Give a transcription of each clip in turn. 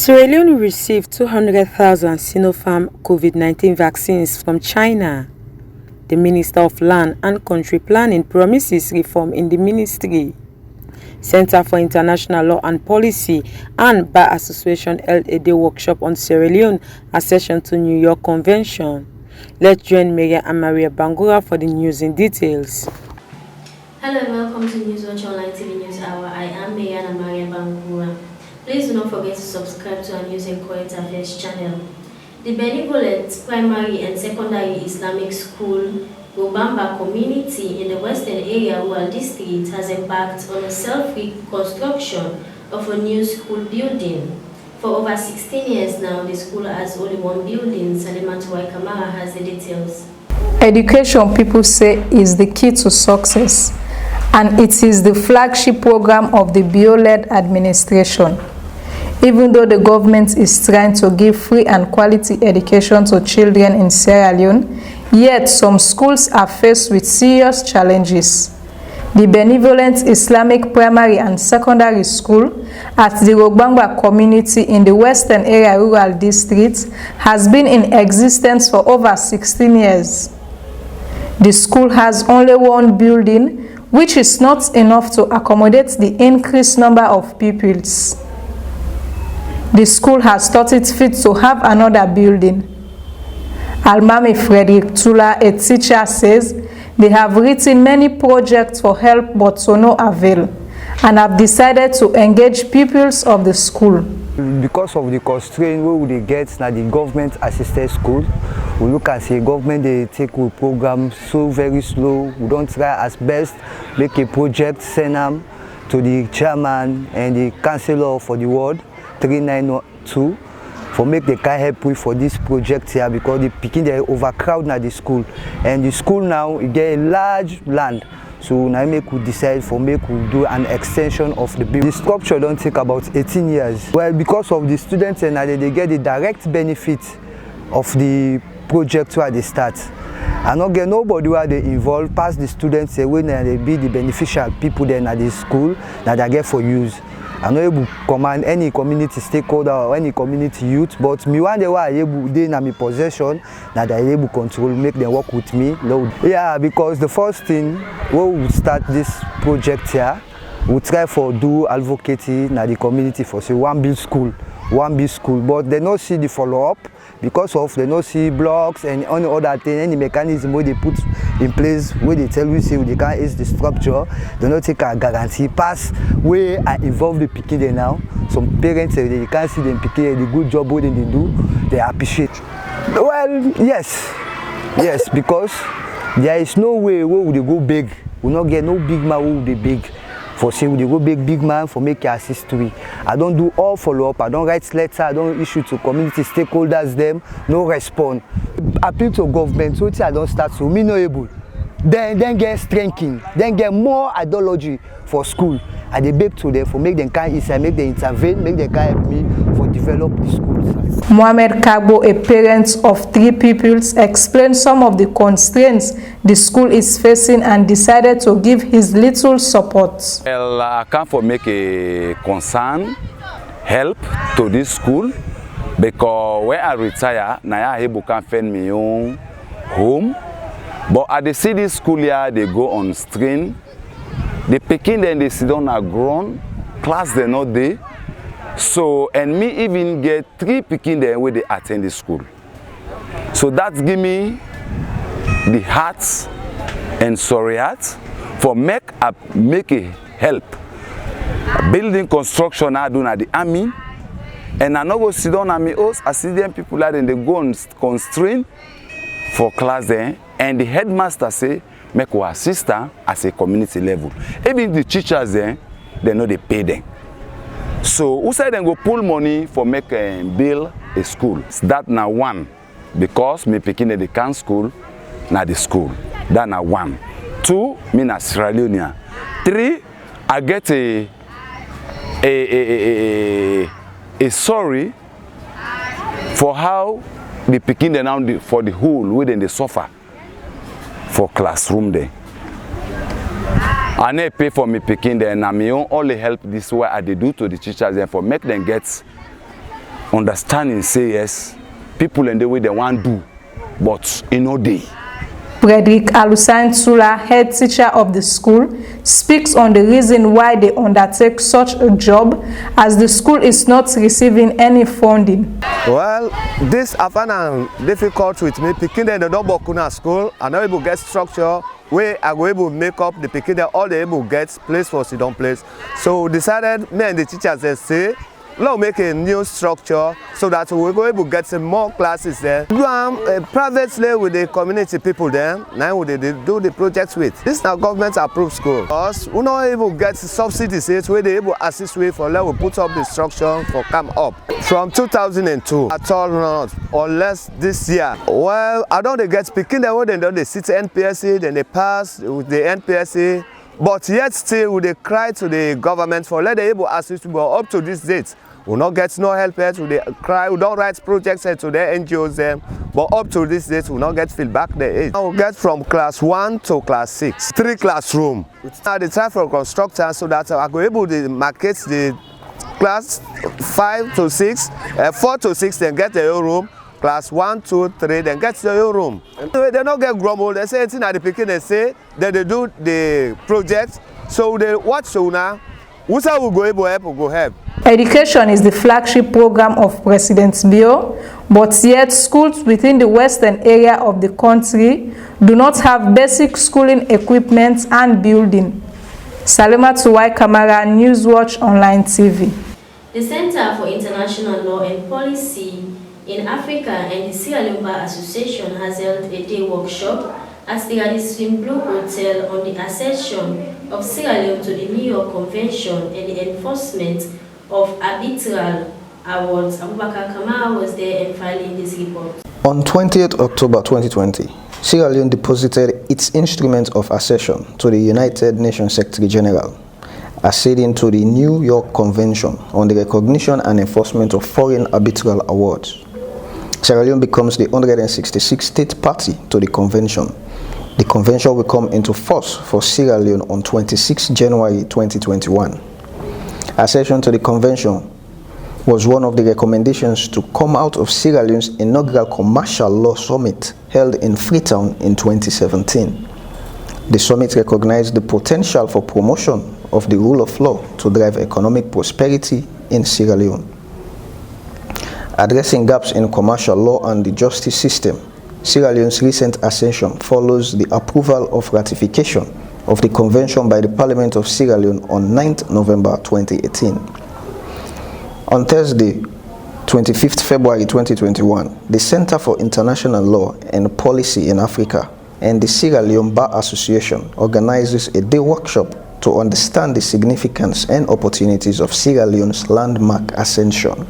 Sierra Leone received 200,000 Sinopharm COVID-19 vaccines from China. The Minister of Land and Country Planning promises reform in the ministry. Center for International Law and Policy and Bar Association held a day workshop on Sierra Leone accession to New York Convention. Let's join Megan and Maria Bangura for the news in details. Hello and welcome to Newswatch Online TV News Hour. I am Megan and Maria Bangura. Please do not forget to subscribe to our News and Current Affairs channel. The Benevolent Primary and Secondary Islamic School, Gobamba community in the western area rural district has embarked on a self-reconstruction of a new school building. For over 16 years now, the school has only one building. Salimatu Kamara has the details. Education, people say, is the key to success, and it is the flagship program of the bio-led administration. Even though the government is trying to give free and quality education to children in Sierra Leone, yet some schools are faced with serious challenges. The Benevolent Islamic Primary and Secondary School at the Rogbangba community in the Western Area Rural District has been in existence for over 16 years. The school has only one building, which is not enough to accommodate the increased number of pupils. The school has thought it fit to have another building. Almami Frederick Tula, a teacher, says they have written many projects for help but to no avail, and have decided to engage pupils of the school. Because of the constraint we get na the government assisted school, we look at the government they take a program so very slow. We don't try as best make a project, send them to the chairman and the councillor for the ward 392 for make the kind help with for this project here, because the picking they overcrowd at the school, and the school now it get a large land. So now we decide for we do an extension of the building. The structure don't take about 18 years. Well, because of the students and they get the direct benefit of the project where they start. And not get nobody where they involve past the students when they be the beneficial people then at the school that they get for use. I'm not able to command any community stakeholder or any community youth, but me one day I able they in my possession that I able to control, make them work with me. Yeah, because the first thing when we start this project here, we try for do advocacy na the community for say one big school, but they don't see the follow-up because of they don't see blocks and any other thing, any mechanism where they put in place where they tell you say they can't use the structure, they don't take a guarantee pass where I involve the picking there now. Some parents they can't see them picking the good job what they do, they appreciate. Well, yes, because there is no way where would they go big. We not get no big man who would they big. For say we go big man for make your assist to me. I don't do all follow-up, I don't write letter, I don't issue to community stakeholders them, no respond. Appeal to government, so I don't start so me no able. Then get strengthening, then get more ideology for school. I dey beg to them for make them can inside, make them intervene, make them can help me for develop the schools. Mohamed Kagbo, a parent of 3 pupils, explained some of the constraints the school is facing and decided to give his little support. Well, I come for make a concern, help to this school, because when I retire, now I able to find my own home. But at the city school here, they go on strain. The picking then they sit down are grown, class they not there. So, and me even get 3 picking there where they attend the school. So that give me the heart and sorry heart for make a help. Building construction I do at the army, and I know go sit down at me house. I see them people that they go on constraint for class there, and the headmaster say make our assistant as a community level. Even the teachers there, they know they pay them. So who said they go pull money for make build a school? That now one, because me picking the can school, na the school. That now 1. 2, me na Sierra Leone. 3, I get a sorry for how the picking the now for the whole within the suffer for classroom there. I need pay for me picking there, and I may only help this way I do to the teachers and for make them get understanding say yes, people in the way they want do, but no day. Frederick Alusan Sula, head teacher of the school, speaks on the reason why they undertake such a job, as the school is not receiving any funding. Well, this I find difficult with me. Picking them, they don't work in school, and not able to get structure where I go able to make up the picking them, all they able to get place for sit down place. So decided, me and the teachers they say, let's make a new structure so that we go able to get some more classes there. Do privately with the community people there. Now they do the projects with. This is now government approved school. Us, we not able to get subsidies where they able to assist with for let we put up the structure for come up. From 2002 at all not, unless this year. Well, I don't get picking the way they sit NPSC, then they pass with the NPSC. But yet still we they cry to the government for let them able assist, but up to this date we not get no help yet. We cry, we don't write projects to the NGOs them, but up to this date we not get feedback the age. We get from class 1 to class 6, 3 classroom. Now they try for constructor so that I go able to market the class 5 to 6, 4 to 6 then get their own room. Class 1, 2, 3, then get to your room. They don't get grumbled. They say anything at the beginning, they say that they do the project. So they watch so now. Who's will go able help or go help? Education is the flagship program of President Bio, but yet schools within the western area of the country do not have basic schooling equipment and building. Salima Tuwai Kamara, Newswatch Online TV. The Center for International Law and Policy in Africa and the Sierra Leone Bar Association has held a day workshop at the Radisson Blue Hotel on the accession of Sierra Leone to the New York Convention and the enforcement of arbitral awards. Abubakar Kamara was there and filing this report. On 20th October 2020, Sierra Leone deposited its instrument of accession to the United Nations Secretary General, acceding to the New York Convention on the recognition and enforcement of foreign arbitral awards. Sierra Leone becomes the 166th state party to the convention. The convention will come into force for Sierra Leone on 26 January 2021. Accession to the convention was one of the recommendations to come out of Sierra Leone's inaugural Commercial Law Summit held in Freetown in 2017. The summit recognized the potential for promotion of the rule of law to drive economic prosperity in Sierra Leone. Addressing gaps in commercial law and the justice system, Sierra Leone's recent accession follows the approval of ratification of the convention by the Parliament of Sierra Leone on 9th November 2018. On Thursday, 25th February 2021, the Center for International Law and Policy in Africa and the Sierra Leone Bar Association organizes a day workshop to understand the significance and opportunities of Sierra Leone's landmark accession.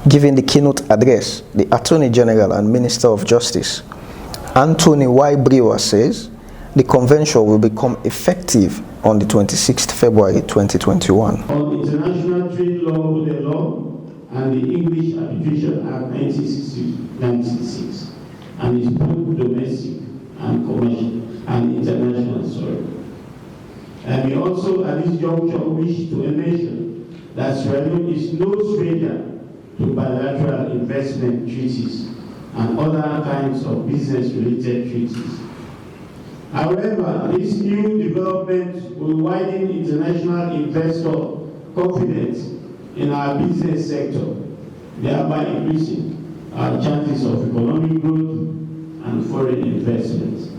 Giving the keynote address, the Attorney General and Minister of Justice, Anthony Y. Brewer, says the convention will become effective on the 26th February 2021. On international trade law, the law, and the English Arbitration Act 1996, and its both domestic and commercial and international. And we also at this juncture wish to mention that Sierra Leone is no stranger to bilateral investment treaties and other kinds of business-related treaties. However, this new development will widen international investor confidence in our business sector, thereby increasing our chances of economic growth and foreign investment.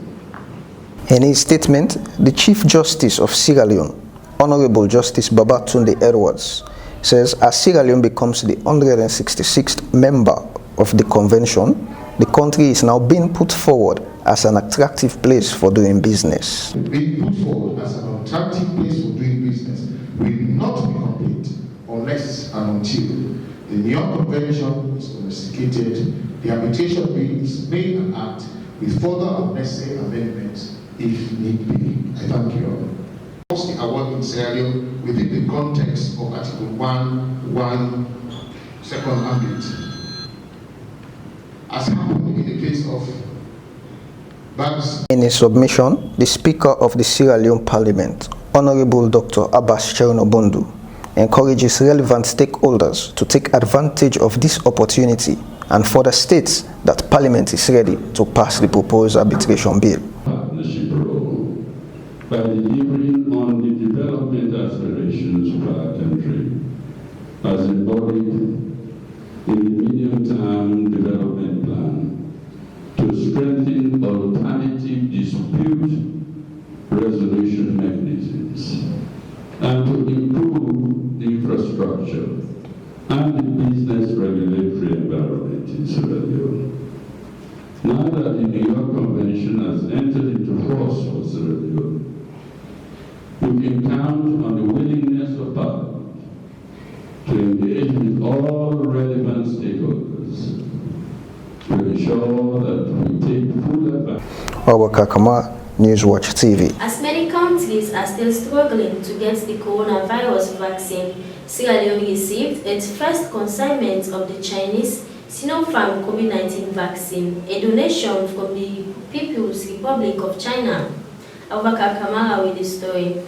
In his statement, the Chief Justice of Sierra Leone, Honorable Justice Babatunde Edwards, says as Sierra Leone becomes the 166th member of the convention, the country is now being put forward as an attractive place for doing business. Being put forward as an attractive place for doing business will not be complete unless and until the New York Convention is domesticated, the arbitration bill is made an act with further unnecessary amendments if need be. I thank you all. The award in Sierra Leone within the context of Article 1(1) second ambit, as happened in the case of banks. In his submission, the Speaker of the Sierra Leone Parliament, Honorable Dr. Abbas Cherno-Bondu, encourages relevant stakeholders to take advantage of this opportunity and further states that Parliament is ready to pass the proposed arbitration bill. Partnership role by delivering on the development aspirations of our country as embodied in the medium-term development plan to strengthen alternative dispute resolution mechanisms and to improve the infrastructure and the business regulatory environment in Sierra Leone. Now that the New York Convention has entered into force for Sierra Leone, we can count on the willingness of Parliament to engage with all relevant stakeholders to ensure that we take full advantage. Newswatch TV. As many countries are still struggling to get the coronavirus vaccine, Sierra Leone received its first consignment of the Chinese Sinopharm COVID-19 vaccine, a donation from the People's Republic of China. Abubakar Kamara with the story.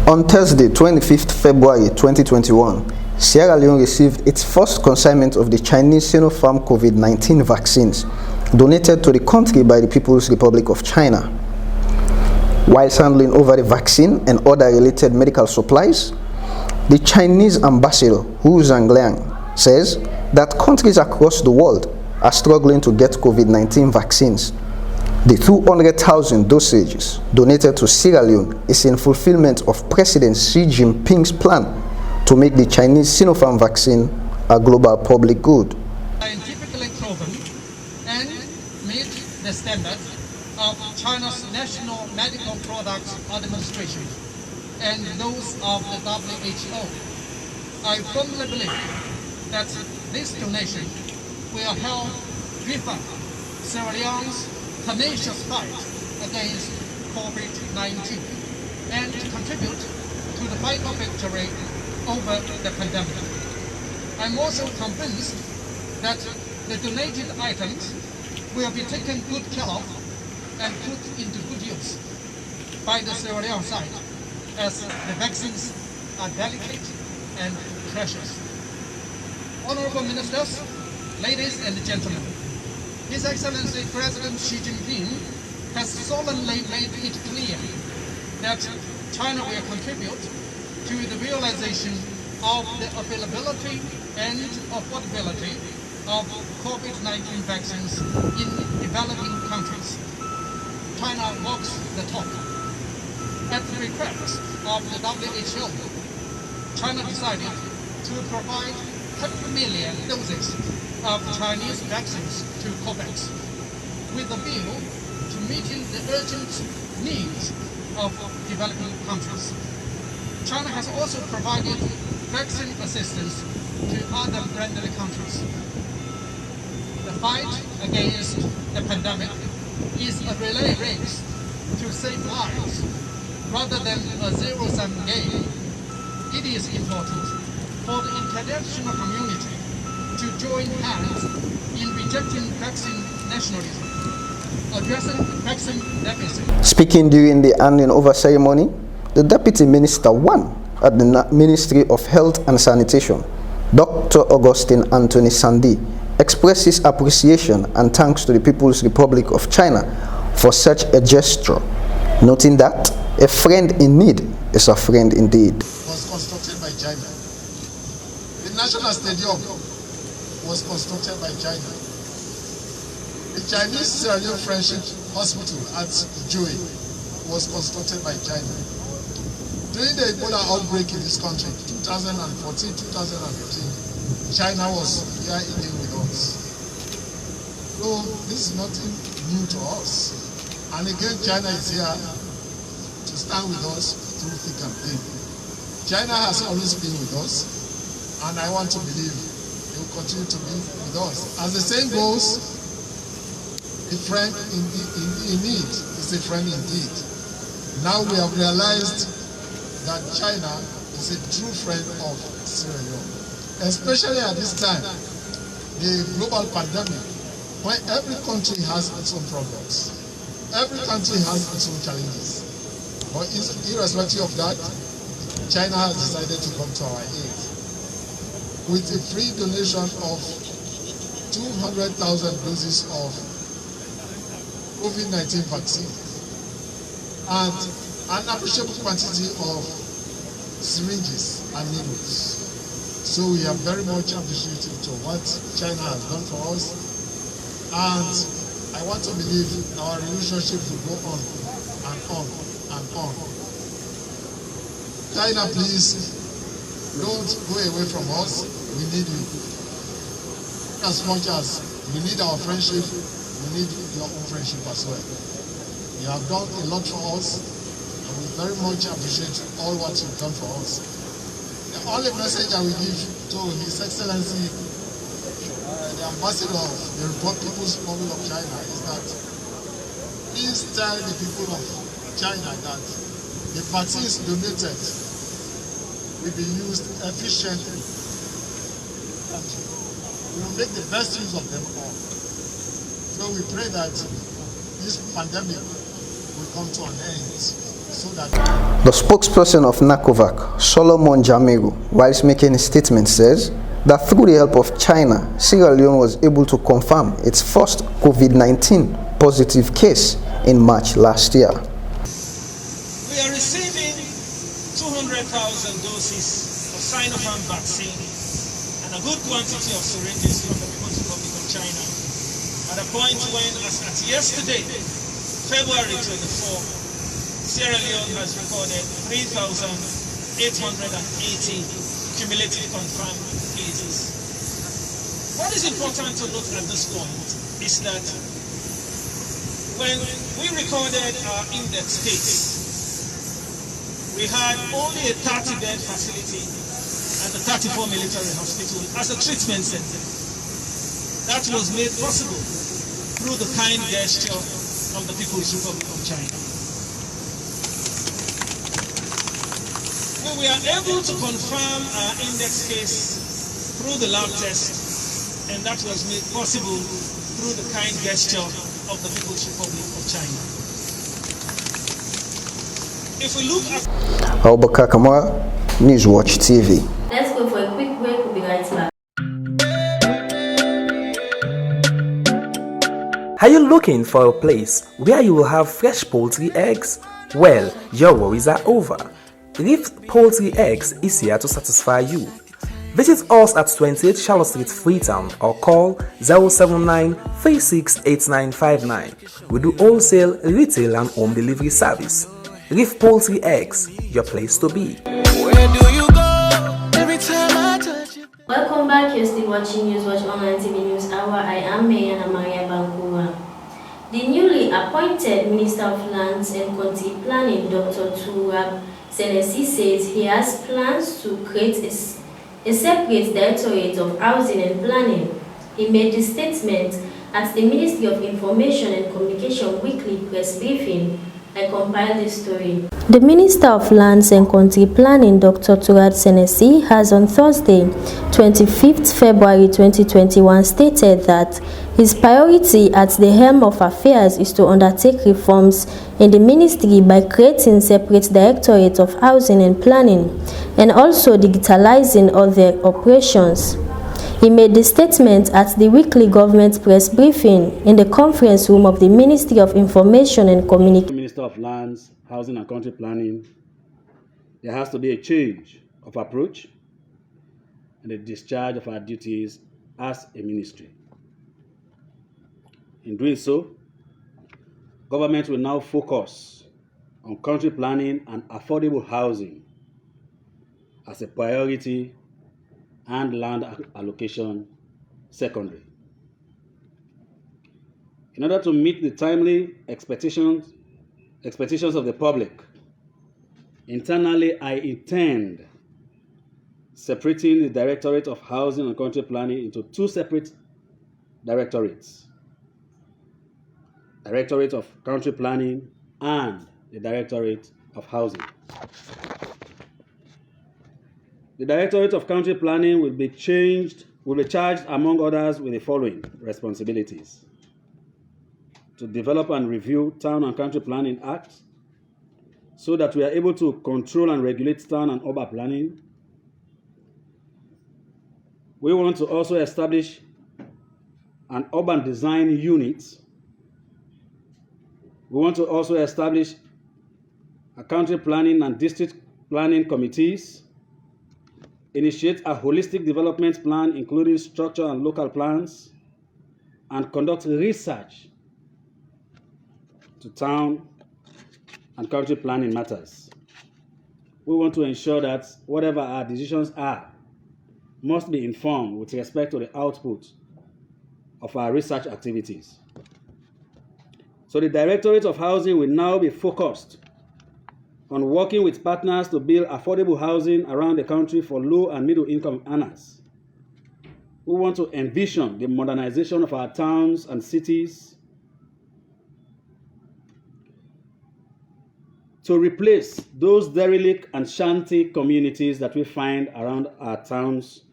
On Thursday, 25th February 2021, Sierra Leone received its first consignment of the Chinese Sinopharm COVID-19 vaccines, donated to the country by the People's Republic of China. While handling over the vaccine and other related medical supplies, the Chinese ambassador, Hu Zhangliang, says that countries across the world are struggling to get COVID-19 vaccines. The 200,000 dosages donated to Sierra Leone is in fulfillment of President Xi Jinping's plan to make the Chinese Sinopharm vaccine a global public good. Scientifically proven and meet the standards of China's National Medical Products Administration and those of the WHO. I firmly believe that this donation will help refund Sierra Leone's tenacious fight against COVID-19 and contribute to the final victory over the pandemic. I'm also convinced that the donated items will be taken good care of and put into good use by the Sierra Leone side, as the vaccines are delicate and precious. Honorable Ministers, ladies and gentlemen, His Excellency President Xi Jinping has solemnly made it clear that China will contribute to the realization of the availability and affordability of COVID-19 vaccines in developing countries. China walks the talk. At the request of the WHO, China decided to provide 100 million doses of Chinese vaccines to COVAX, with a view to meeting the urgent needs of developing countries. China has also provided vaccine assistance to other friendly countries. The fight against the pandemic is a relay race to save lives rather than a zero-sum game. It is important for the international community to join hands in rejecting vaccine nationalism, addressing vaccine deficit. Speaking during the handing over ceremony, the Deputy Minister 1 at the Ministry of Health and Sanitation, Dr. Augustine Anthony Sandi, expresses appreciation and thanks to the People's Republic of China for such a gesture, noting that a friend in need is a friend indeed. Was constructed by China. The National Stadium was constructed by China. The Chinese Sierra Leone Friendship Hospital at Joy was constructed by China. During the Ebola outbreak in this country, 2014-2015, China was here eating with us. So this is nothing new to us. And again, China is here to stand with us through thick and thin. China has always been with us, and I want to believe they will continue to be with us. As the saying goes, a friend in need is a friend indeed. Now we have realized that China is a true friend of Sierra Leone, especially at this time, the global pandemic, when every country has its own problems. Every country has its own challenges. But irrespective of that, China has decided to come to our aid with a free donation of 200,000 doses of COVID-19 vaccine and an appreciable quantity of syringes and needles. So we are very much appreciative to what China has done for us, and I want to believe our relationship will go on and on and on. China, please don't go away from us. We need you. As much as we need our friendship, we need your own friendship as well. You have done a lot for us, and we very much appreciate all what you've done for us. The only message I will give to His Excellency, the Ambassador of the People's Republic of China, is that please tell the people of China that the vaccines donated will be used efficiently. And we will make the best use of them all. So we pray that this pandemic will come to an end. So that the spokesperson of NACOVAC, Solomon Jamiru, whilst making a statement, says that through the help of China, Sierra Leone was able to confirm its first COVID-19 positive case in March last year. We are receiving 200,000 doses of Sinopharm vaccine and a good quantity of syringes from the People's Republic of China at a point when, as at yesterday, February 24, Sierra Leone has recorded 3,880 cumulative confirmed cases. What is important to note at this point is that when we recorded our index case, we had only a 30-bed facility at the 34 military hospital as a treatment center. That was made possible through the kind gesture of the People's Republic of China. We are able to confirm our index case through the lab test, and that was made possible through the kind gesture of the People's Republic of China. If we look at Abubakar Kamara, Newswatch TV. Let's go for a quick break. We'll be right back. Are you looking for a place where you will have fresh poultry eggs? Well, your worries are over. Reef Poultry Eggs is here to satisfy you. Visit us at 28 Charlotte Street, Freetown, or call 079-368959. We do wholesale, retail and home delivery service. Reef Poultry Eggs, your place to be. Where do you go every time I touch you? Welcome back. You're still watching Newswatch Online TV News Hour. I am Mayana Maria Bankura. The newly appointed Minister of Lands and County Planning, Dr. Turab Senesi, says he has plans to create a separate Directorate of Housing and Planning. He made the statement at the Ministry of Information and Communication weekly press briefing. I compiled this story. The Minister of Lands and Country Planning, Dr. Turab Senesi, has on Thursday, 25th February 2021, stated that his priority at the helm of affairs is to undertake reforms in the ministry by creating separate Directorate of Housing and Planning and also digitalizing other operations. He made the statement at the weekly government press briefing in the conference room of the Ministry of Information and Communication. Minister of Lands, Housing and Country Planning, there has to be a change of approach and a discharge of our duties as a ministry. In doing so, government will now focus on country planning and affordable housing as a priority and land allocation secondary. In order to meet the timely expectations of the public, internally I intend separating the Directorate of Housing and Country Planning into two separate directorates: Directorate of Country Planning and the Directorate of Housing. The Directorate of Country Planning will be charged, among others, with the following responsibilities: to develop and review Town and Country Planning Acts, so that we are able to control and regulate town and urban planning. We want to also establish an urban design unit. We want to also establish a county planning and district planning committees, initiate a holistic development plan including structure and local plans, and conduct research to town and country planning matters. We want to ensure that whatever our decisions are must be informed with respect to the output of our research activities. So the Directorate of Housing will now be focused on working with partners to build affordable housing around the country for low and middle income earners. We want to envision the modernization of our towns and cities to replace those derelict and shanty communities that we find around our towns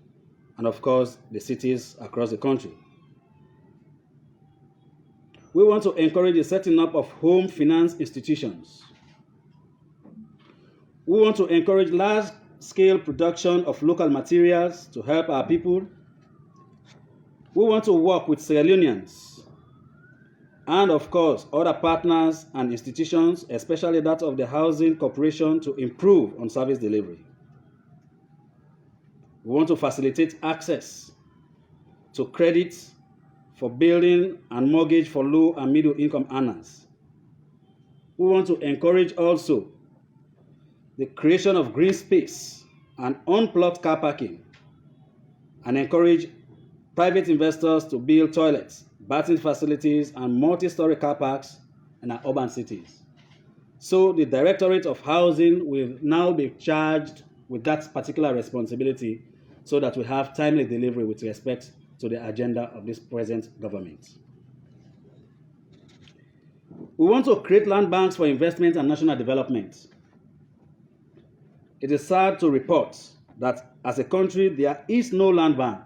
and, of course, the cities across the country. We want to encourage the setting up of home finance institutions. We want to encourage large-scale production of local materials to help our people. We want to work with Sierra Leoneans and, of course, other partners and institutions, especially that of the Housing Corporation, to improve on service delivery. We want to facilitate access to credit for building and mortgage for low and middle income earners. We want to encourage also the creation of green space and unplugged car parking, and encourage private investors to build toilets, bathing facilities, and multi-story car parks in our urban cities. So the Directorate of Housing will now be charged with that particular responsibility so that we have timely delivery with respect to the agenda of this present government. We want to create land banks for investment and national development. It is sad to report that as a country, there is no land bank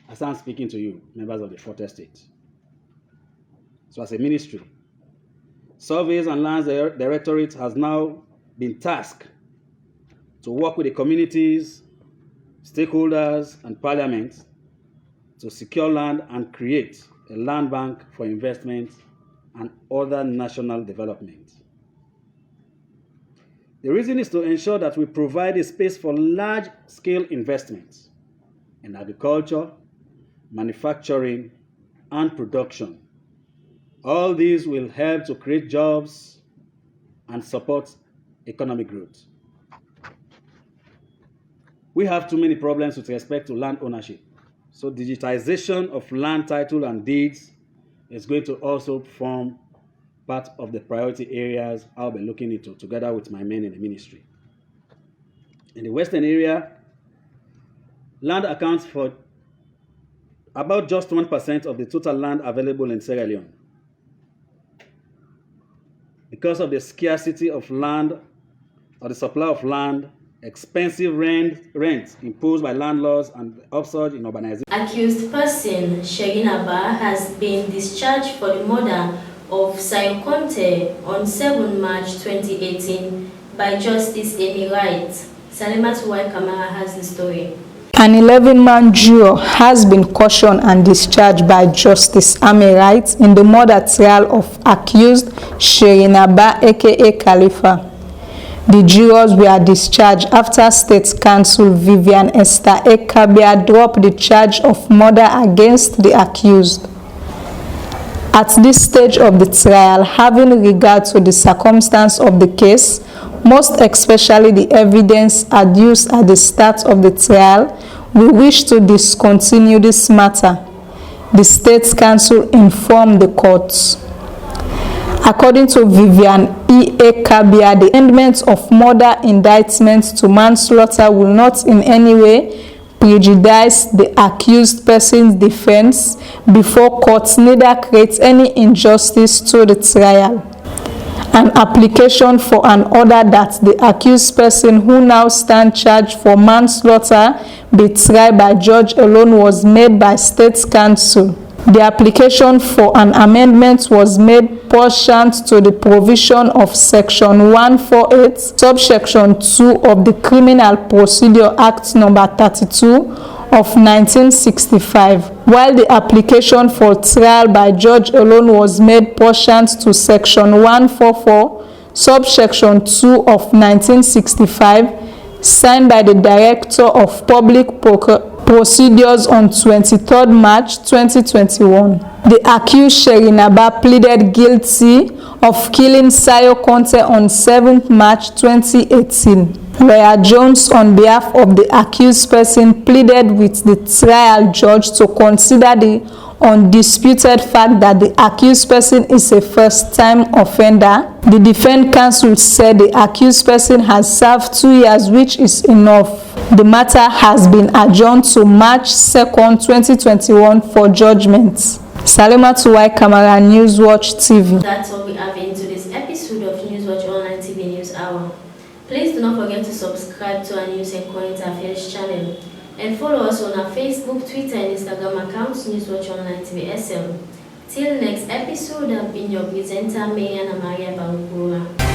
as I'm speaking to you, members of the Fourth Estate. So as a ministry, Surveys and Lands Directorate has now been tasked to work with the communities, stakeholders, and parliament to secure land and create a land bank for investment and other national development. The reason is to ensure that we provide a space for large-scale investments in agriculture, manufacturing, and production. All these will help to create jobs and support economic growth. We have too many problems with respect to land ownership. So digitization of land title and deeds is going to also form part of the priority areas I'll be looking into together with my men in the ministry. In the Western area, land accounts for about just 1% of the total land available in Sierra Leone. Because of the scarcity of land or the supply of land, expensive rent imposed by landlords, and the upsurge in urbanization. Accused person Sherin Abba has been discharged for the murder of Sayo Conte on 7 March 2018 by Justice Amy Wright. Salimat Y. Kamara has the story. An 11-man juror has been cautioned and discharged by Justice Amy Wright in the murder trial of accused Sherin Abba aka Khalifa. The jurors were discharged after State Counsel Vivian Esther Ekabia dropped the charge of murder against the accused. At this stage of the trial, having regard to the circumstance of the case, most especially the evidence adduced at the start of the trial, we wish to discontinue this matter, the State Counsel informed the courts. According to Vivian E. Ekabia, the amendment of murder indictment to manslaughter will not in any way prejudice the accused person's defense before courts, neither create any injustice to the trial. An application for an order that the accused person who now stands charged for manslaughter be tried by judge alone was made by State Counsel. The application for an amendment was made pursuant to the provision of Section 148, subsection 2 of the Criminal Procedure Act number 32 of 1965, while the application for trial by judge alone was made pursuant to Section 144, subsection 2 of 1965, signed by the Director of Public Procedures on 23rd March 2021. The accused Sherinaba pleaded guilty of killing Sayo Conte on 7th March 2018. Lawyer Jones, on behalf of the accused person, pleaded with the trial judge to consider the undisputed fact that the accused person is a first-time offender. The defense counsel said the accused person has served 2 years, which is enough. The matter has been adjourned to March 2nd, 2021 for judgment. Salima Tuwai Kamara, Newswatch TV. That's all we have in today's episode of Newswatch Online TV News Hour. Please do not forget to subscribe to our News and Current Affairs channel and follow us on our Facebook, Twitter, and Instagram accounts, Newswatch Online TV SL. Till next episode, I've been your presenter, Maria Maria Bangura.